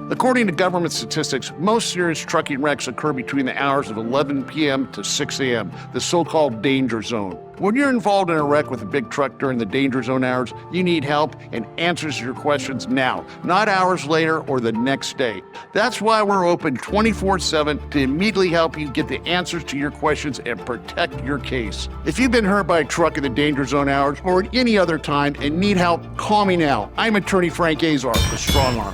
According to government statistics, most serious trucking wrecks occur between the hours of 11 p.m. to 6 a.m., the so-called danger zone. When you're involved in a wreck with a big truck during the danger zone hours, you need help and answers to your questions now, not hours later or the next day. That's why we're open 24/7 to immediately help you get the answers to your questions and protect your case. If you've been hurt by a truck in the danger zone hours or at any other time and need help, call me now. I'm attorney Frank Azar with Strong Arm.